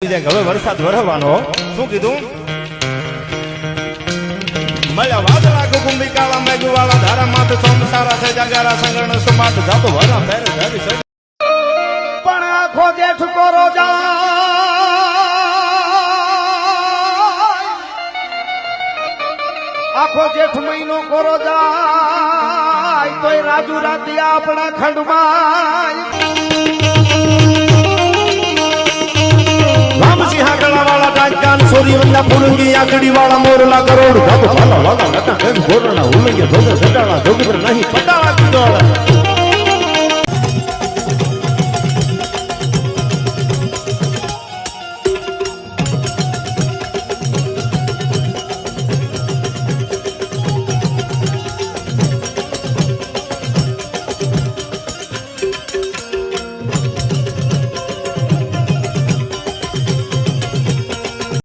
હવે વરસાદ વરહવાનો શું કીધું મળ્યા વાદળા કુકુંબી કાળા મેઘવાળા ધારા માથ સોમસારા છે જાગારા સંગણ સુમાત જાતો વરા પેરે ધરી સજ પણ આખો જેઠ કોરો જાય આખો જેઠ મહિનો કોરો જાય તોય રાજુ રાતિયા આપણા ખંડમાં સોરીવંદા પુરંગી આકડી વાળા મોરલા કરોડ ભાલો ભાલો વાળા લટા કેમ ગોરણા ઉલંગે ધોધે સડાળા જોગીબર નહીં પટાળા કીધોળા